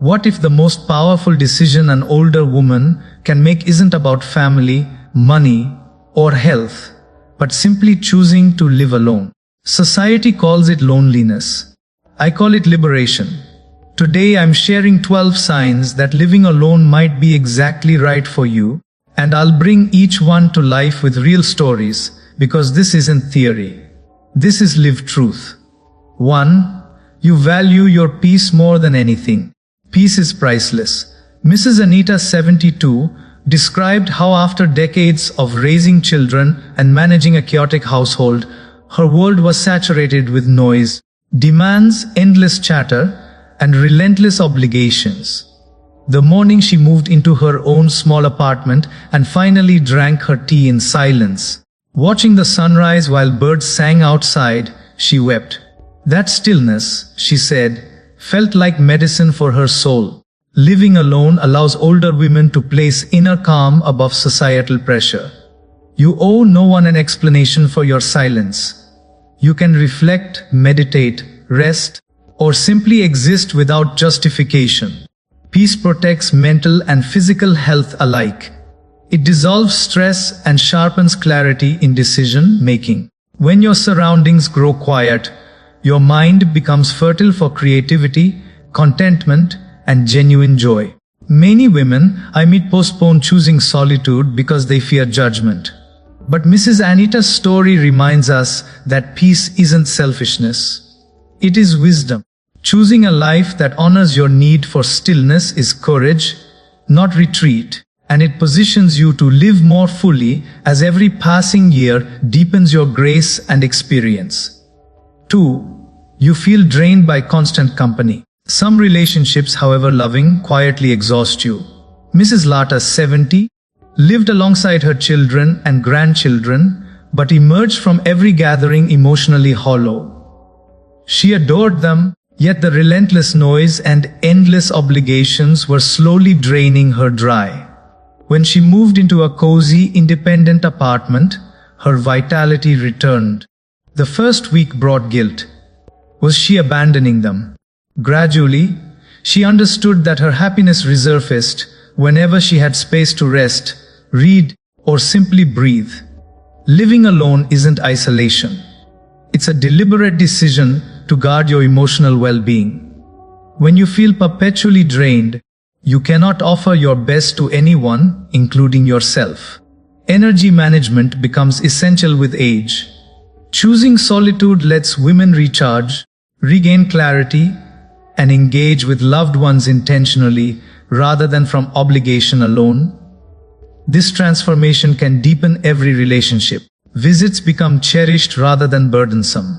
What if the most powerful decision an older woman can make isn't about family, money, or health, but simply choosing to live alone? Society calls it loneliness. I call it liberation. Today I'm sharing 12 signs that living alone might be exactly right for you, and I'll bring each one to life with real stories, because this isn't theory. This is lived truth. 1. You value your peace more than anything. Peace is priceless. Mrs. Anita, 72, described how after decades of raising children and managing a chaotic household, her world was saturated with noise, demands, endless chatter, and relentless obligations. The morning she moved into her own small apartment and finally drank her tea in silence. Watching the sunrise while birds sang outside, she wept. That stillness, she said, felt like medicine for her soul. Living alone allows older women to place inner calm above societal pressure. You owe no one an explanation for your silence. You can reflect, meditate, rest, or simply exist without justification. Peace protects mental and physical health alike. It dissolves stress and sharpens clarity in decision-making. When your surroundings grow quiet, your mind becomes fertile for creativity, contentment, and genuine joy. Many women I meet postpone choosing solitude because they fear judgment. But Mrs. Anita's story reminds us that peace isn't selfishness. It is wisdom. Choosing a life that honors your need for stillness is courage, not retreat, and it positions you to live more fully as every passing year deepens your grace and experience. 2. You feel drained by constant company. Some relationships, however loving, quietly exhaust you. Mrs. Lata, 70, lived alongside her children and grandchildren, but emerged from every gathering emotionally hollow. She adored them, yet the relentless noise and endless obligations were slowly draining her dry. When she moved into a cozy, independent apartment, her vitality returned. The first week brought guilt. Was she abandoning them? Gradually, she understood that her happiness resurfaced whenever she had space to rest, read, or simply breathe. Living alone isn't isolation. It's a deliberate decision to guard your emotional well-being. When you feel perpetually drained, you cannot offer your best to anyone, including yourself. Energy management becomes essential with age. Choosing solitude lets women recharge, regain clarity, and engage with loved ones intentionally rather than from obligation alone. This transformation can deepen every relationship. Visits become cherished rather than burdensome.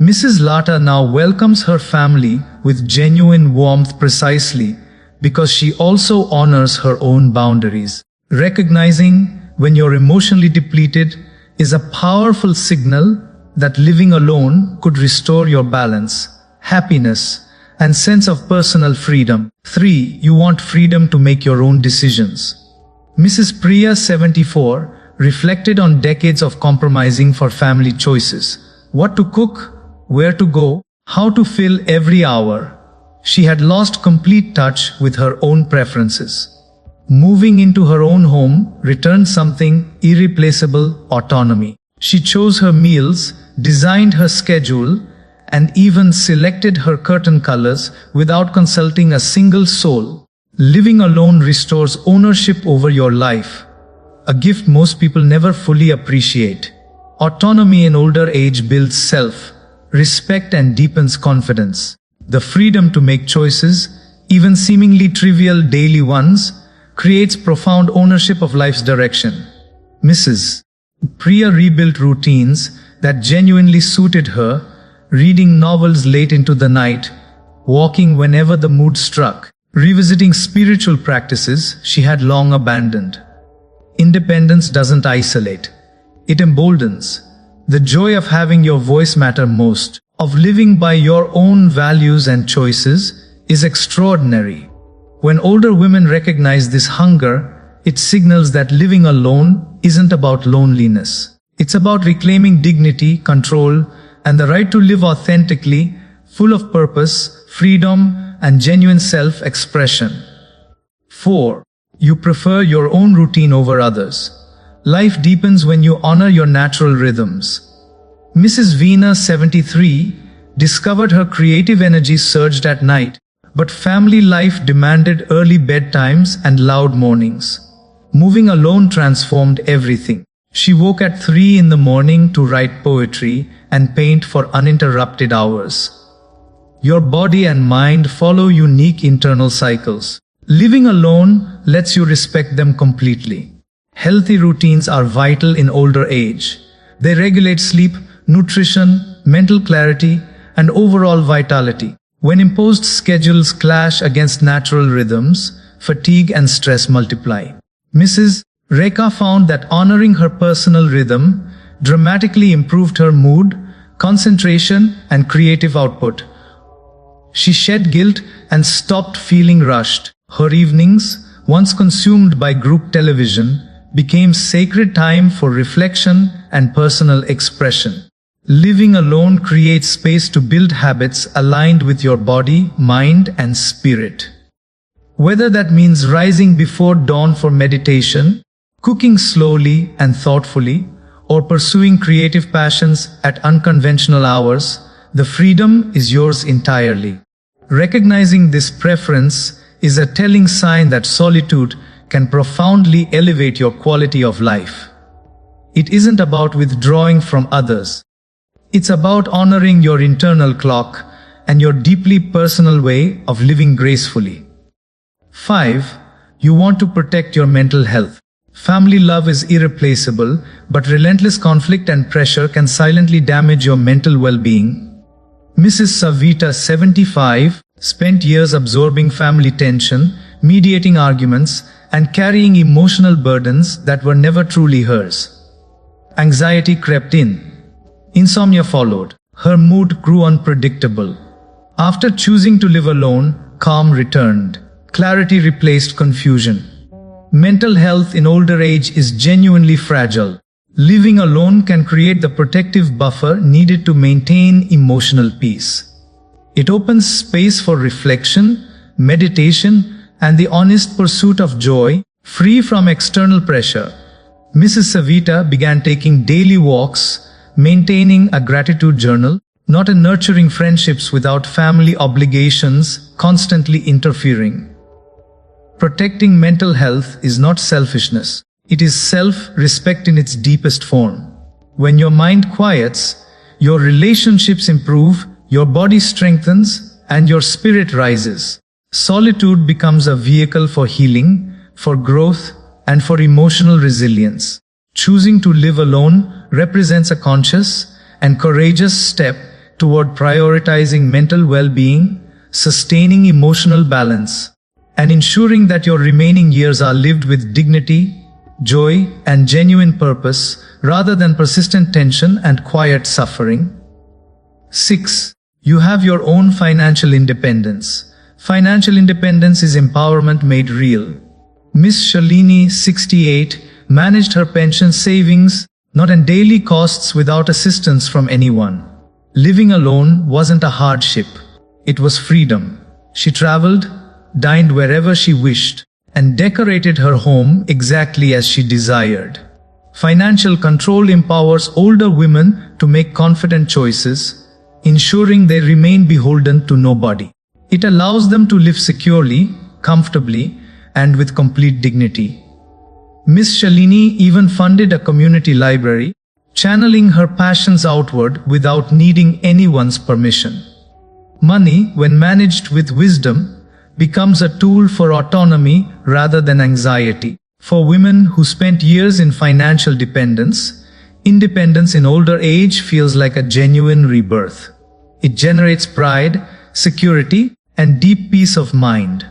Mrs. Lata now welcomes her family with genuine warmth precisely because she also honors her own boundaries. Recognizing when you're emotionally depleted is a powerful signal that living alone could restore your balance, happiness, and sense of personal freedom. 3. You want freedom to make your own decisions. Mrs. Priya, 74, reflected on decades of compromising for family choices. What to cook, where to go, how to fill every hour. She had lost complete touch with her own preferences. Moving into her own home returned something irreplaceable: autonomy. She chose her meals, designed her schedule, and even selected her curtain colors without consulting a single soul. Living alone restores ownership over your life, a gift most people never fully appreciate. Autonomy in older age builds self-respect and deepens confidence. The freedom to make choices, even seemingly trivial daily ones, creates profound ownership of life's direction. Mrs. Priya rebuilt routines that genuinely suited her, reading novels late into the night, walking whenever the mood struck, revisiting spiritual practices she had long abandoned. Independence doesn't isolate. It emboldens. The joy of having your voice matter most, of living by your own values and choices, is extraordinary. When older women recognize this hunger, it signals that living alone isn't about loneliness. It's about reclaiming dignity, control, and the right to live authentically, full of purpose, freedom, and genuine self-expression. 4. You prefer your own routine over others. Life deepens when you honor your natural rhythms. Mrs. Veena, 73, discovered her creative energy surged at night, but family life demanded early bedtimes and loud mornings. Moving alone transformed everything. She woke at 3 in the morning to write poetry and paint for uninterrupted hours. Your body and mind follow unique internal cycles. Living alone lets you respect them completely. Healthy routines are vital in older age. They regulate sleep, nutrition, mental clarity, and overall vitality. When imposed schedules clash against natural rhythms, fatigue and stress multiply. Mrs. Rekha found that honoring her personal rhythm dramatically improved her mood, concentration, and creative output. She shed guilt and stopped feeling rushed. Her evenings, once consumed by group television, became sacred time for reflection and personal expression. Living alone creates space to build habits aligned with your body, mind, and spirit. Whether that means rising before dawn for meditation, cooking slowly and thoughtfully, or pursuing creative passions at unconventional hours, the freedom is yours entirely. Recognizing this preference is a telling sign that solitude can profoundly elevate your quality of life. It isn't about withdrawing from others. It's about honoring your internal clock and your deeply personal way of living gracefully. 5. You want to protect your mental health. Family love is irreplaceable, but relentless conflict and pressure can silently damage your mental well-being. Mrs. Savita, 75, spent years absorbing family tension, mediating arguments, and carrying emotional burdens that were never truly hers. Anxiety crept in. Insomnia followed. Her mood grew unpredictable. After choosing to live alone, calm returned. Clarity replaced confusion. Mental health in older age is genuinely fragile. Living alone can create the protective buffer needed to maintain emotional peace. It opens space for reflection, meditation, and the honest pursuit of joy, free from external pressure. Mrs. Savita began taking daily walks, maintaining a gratitude journal, not nurturing friendships without family obligations constantly interfering. Protecting mental health is not selfishness. It is self-respect in its deepest form. When your mind quiets, your relationships improve, your body strengthens, and your spirit rises. Solitude becomes a vehicle for healing, for growth, and for emotional resilience. Choosing to live alone represents a conscious and courageous step toward prioritizing mental well-being, sustaining emotional balance, and ensuring that your remaining years are lived with dignity, joy, and genuine purpose rather than persistent tension and quiet suffering. 6. You have your own financial independence. Financial independence is empowerment made real. Miss Shalini, 68, managed her pension savings, not in daily costs without assistance from anyone. Living alone wasn't a hardship. It was freedom. She traveled, dined wherever she wished, and decorated her home exactly as she desired. Financial control empowers older women to make confident choices, ensuring they remain beholden to nobody. It allows them to live securely, comfortably, and with complete dignity. Miss Shalini even funded a community library, channeling her passions outward without needing anyone's permission. Money, when managed with wisdom, becomes a tool for autonomy rather than anxiety. For women who spent years in financial dependence, independence in older age feels like a genuine rebirth. It generates pride, security, and deep peace of mind.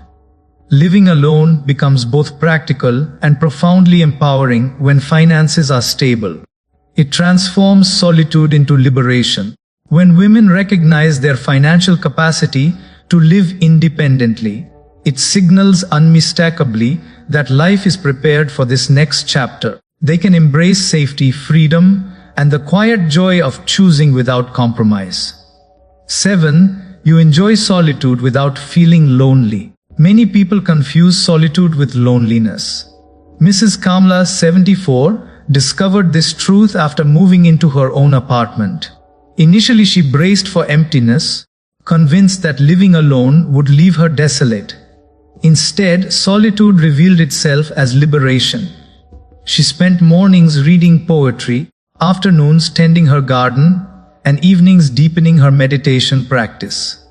Living alone becomes both practical and profoundly empowering when finances are stable. It transforms solitude into liberation. When women recognize their financial capacity to live independently, it signals unmistakably that life is prepared for this next chapter. They can embrace safety, freedom, and the quiet joy of choosing without compromise. 7. you enjoy solitude without feeling lonely. Many people confuse solitude with loneliness. Mrs. Kamla, 74, discovered this truth after moving into her own apartment. Initially, she braced for emptiness, convinced that living alone would leave her desolate. Instead, solitude revealed itself as liberation. She spent mornings reading poetry, afternoons tending her garden, and evenings deepening her meditation practice.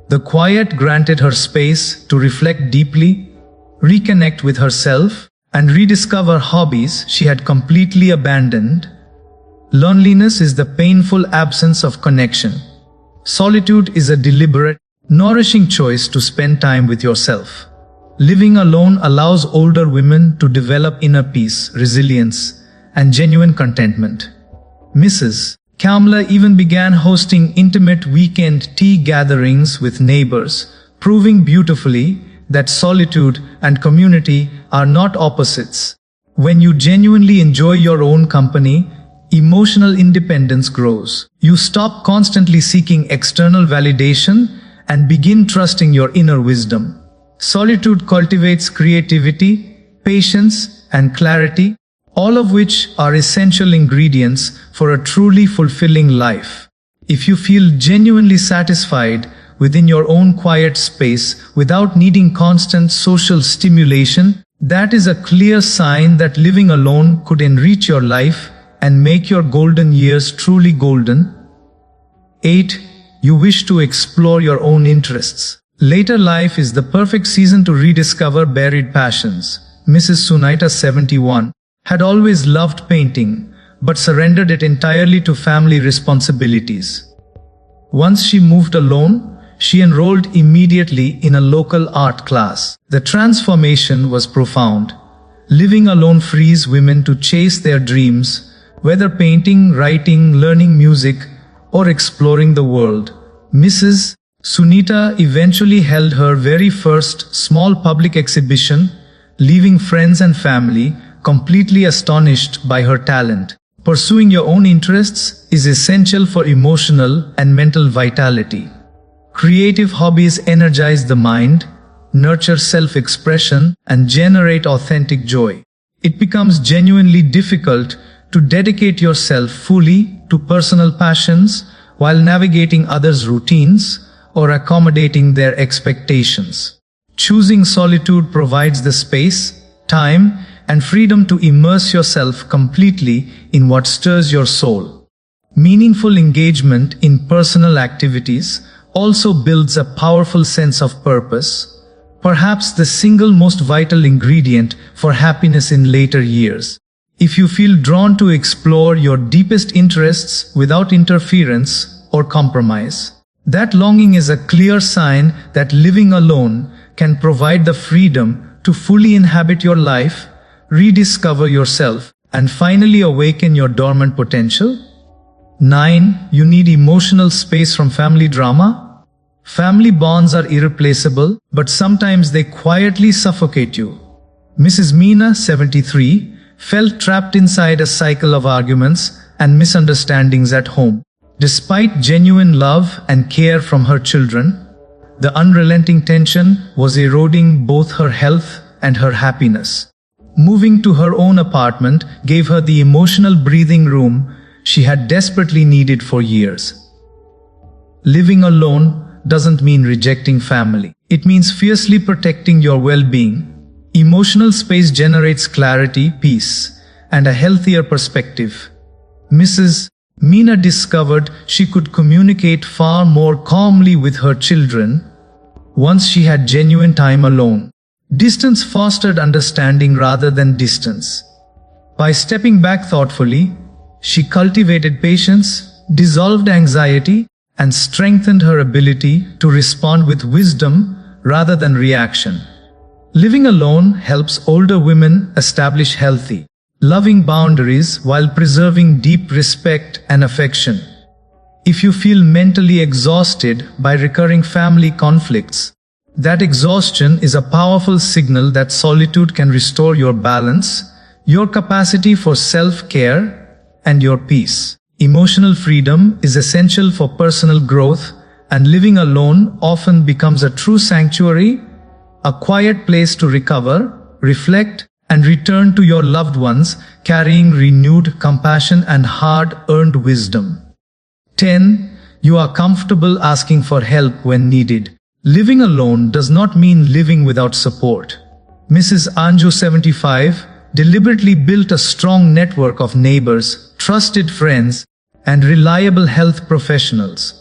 The quiet granted her space to reflect deeply, reconnect with herself, and rediscover hobbies she had completely abandoned. Loneliness is the painful absence of connection. Solitude is a deliberate, nourishing choice to spend time with yourself. Living alone allows older women to develop inner peace, resilience, and genuine contentment. Mrs. Kamla even began hosting intimate weekend tea gatherings with neighbors, proving beautifully that solitude and community are not opposites. When you genuinely enjoy your own company, emotional independence grows. You stop constantly seeking external validation and begin trusting your inner wisdom. Solitude cultivates creativity, patience, and clarity, all of which are essential ingredients for a truly fulfilling life. If you feel genuinely satisfied within your own quiet space without needing constant social stimulation, that is a clear sign that living alone could enrich your life and make your golden years truly golden. 8. You wish to explore your own interests. Later life is the perfect season to rediscover buried passions. Mrs. Sunita, 71, had always loved painting, but surrendered it entirely to family responsibilities. Once she moved alone, she enrolled immediately in a local art class. The transformation was profound. Living alone frees women to chase their dreams, whether painting, writing, learning music, or exploring the world. Mrs. Sunita eventually held her very first small public exhibition, leaving friends and family completely astonished by her talent. Pursuing your own interests is essential for emotional and mental vitality. Creative hobbies energize the mind, nurture self-expression, and generate authentic joy. It becomes genuinely difficult to dedicate yourself fully to personal passions while navigating others' routines or accommodating their expectations. Choosing solitude provides the space, time, and freedom to immerse yourself completely in what stirs your soul. Meaningful engagement in personal activities also builds a powerful sense of purpose, perhaps the single most vital ingredient for happiness in later years. If you feel drawn to explore your deepest interests without interference or compromise, that longing is a clear sign that living alone can provide the freedom to fully inhabit your life, rediscover yourself, and finally awaken your dormant potential. 9. You need emotional space from family drama. Family bonds are irreplaceable, but sometimes they quietly suffocate you. Mrs. Meena, 73, felt trapped inside a cycle of arguments and misunderstandings at home. Despite genuine love and care from her children, the unrelenting tension was eroding both her health and her happiness. Moving to her own apartment gave her the emotional breathing room she had desperately needed for years. Living alone doesn't mean rejecting family. It means fiercely protecting your well-being. Emotional space generates clarity, peace, and a healthier perspective. Mrs. Meena discovered she could communicate far more calmly with her children once she had genuine time alone. Distance fostered understanding rather than distance. By stepping back thoughtfully, she cultivated patience, dissolved anxiety, and strengthened her ability to respond with wisdom rather than reaction. Living alone helps older women establish healthy, loving boundaries while preserving deep respect and affection. If you feel mentally exhausted by recurring family conflicts, that exhaustion is a powerful signal that solitude can restore your balance, your capacity for self-care, and your peace. Emotional freedom is essential for personal growth and living alone often becomes a true sanctuary, a quiet place to recover, reflect, and return to your loved ones, carrying renewed compassion and hard-earned wisdom. 10. You are comfortable asking for help when needed. Living alone does not mean living without support. Mrs. Anju, 75, deliberately built a strong network of neighbors, trusted friends, and reliable health professionals.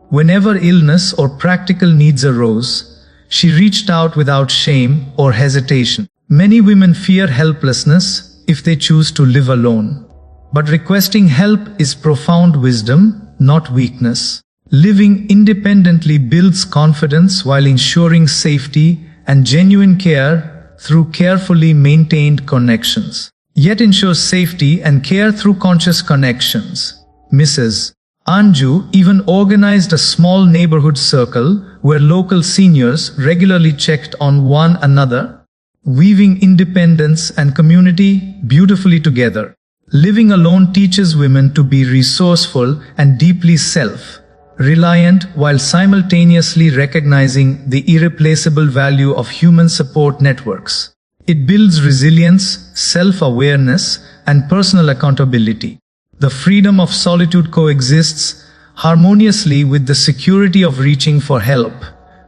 Whenever illness or practical needs arose, she reached out without shame or hesitation. Many women fear helplessness if they choose to live alone. But requesting help is profound wisdom, not weakness. Living independently builds confidence while ensuring safety and genuine care through carefully maintained connections. Yet ensures safety and care through conscious connections. Mrs. Anju even organized a small neighborhood circle where local seniors regularly checked on one another, weaving independence and community beautifully together. Living alone teaches women to be resourceful and deeply self-reliant while simultaneously recognizing the irreplaceable value of human support networks. It builds resilience, self-awareness, and personal accountability. The freedom of solitude coexists harmoniously with the security of reaching for help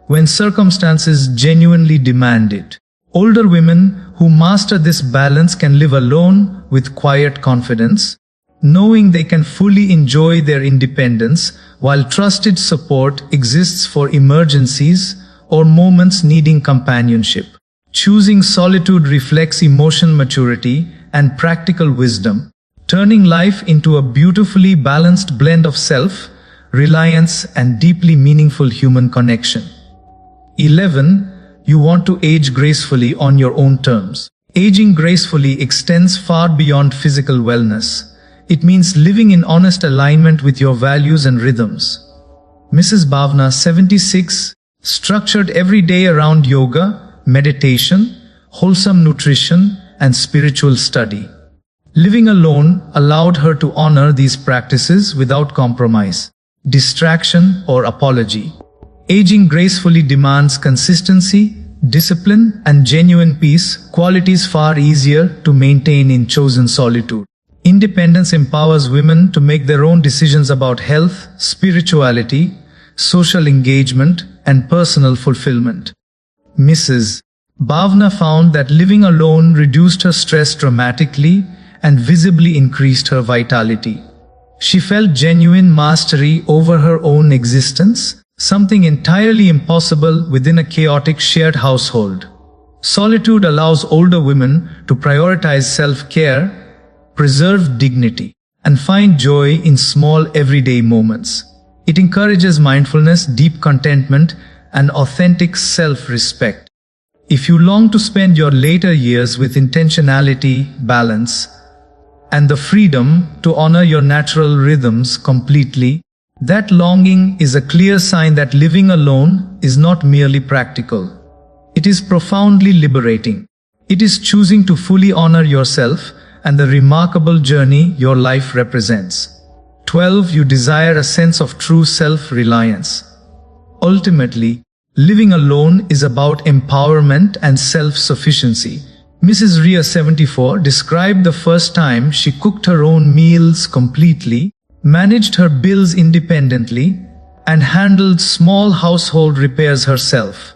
when circumstances genuinely demand it. Older women who master this balance can live alone with quiet confidence, knowing they can fully enjoy their independence while trusted support exists for emergencies or moments needing companionship. Choosing solitude reflects emotional maturity and practical wisdom, turning life into a beautifully balanced blend of self-reliance and deeply meaningful human connection. 11. You want to age gracefully on your own terms. Aging gracefully extends far beyond physical wellness. It means living in honest alignment with your values and rhythms. Mrs. Bhavna, 76, structured every day around yoga, meditation, wholesome nutrition, and spiritual study. Living alone allowed her to honor these practices without compromise, distraction, or apology. Aging gracefully demands consistency, discipline, and genuine peace, qualities far easier to maintain in chosen solitude. Independence empowers women to make their own decisions about health, spirituality, social engagement, and personal fulfillment. Mrs. Bhavna found that living alone reduced her stress dramatically and visibly increased her vitality. She felt genuine mastery over her own existence, something entirely impossible within a chaotic shared household. Solitude allows older women to prioritize self-care, preserve dignity, and find joy in small everyday moments. It encourages mindfulness, deep contentment, and authentic self-respect. If you long to spend your later years with intentionality, balance, and the freedom to honor your natural rhythms completely, that longing is a clear sign that living alone is not merely practical. It is profoundly liberating. It is choosing to fully honor yourself and the remarkable journey your life represents. 12. You desire a sense of true self-reliance. Ultimately, living alone is about empowerment and self-sufficiency. Mrs. Ria, 74, described the first time she cooked her own meals completely, managed her bills independently, and handled small household repairs herself.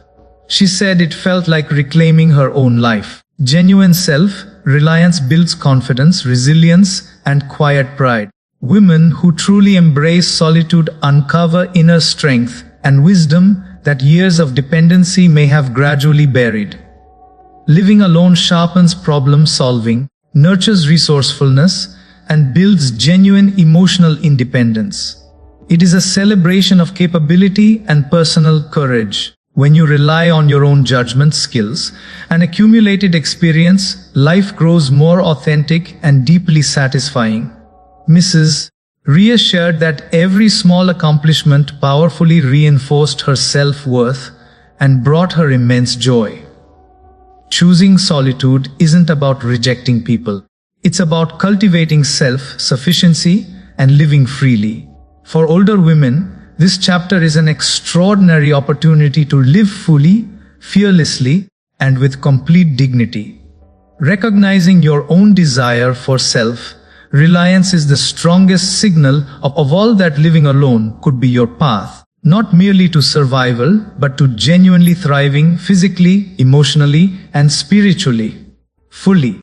She said it felt like reclaiming her own life. Genuine self-reliance builds confidence, resilience, and quiet pride. Women who truly embrace solitude uncover inner strength and wisdom that years of dependency may have gradually buried. Living alone sharpens problem solving, nurtures resourcefulness, and builds genuine emotional independence. It is a celebration of capability and personal courage. When you rely on your own judgment, skills, and accumulated experience, life grows more authentic and deeply satisfying. Mrs. Ria shared that every small accomplishment powerfully reinforced her self-worth and brought her immense joy. Choosing solitude isn't about rejecting people. It's about cultivating self-sufficiency and living freely. For older women, This chapter is an extraordinary opportunity to live fully, fearlessly, and with complete dignity. Recognizing your own desire for self-reliance is the strongest signal of all that living alone could be your path, not merely to survival, but to genuinely thriving physically, emotionally, and spiritually, fully.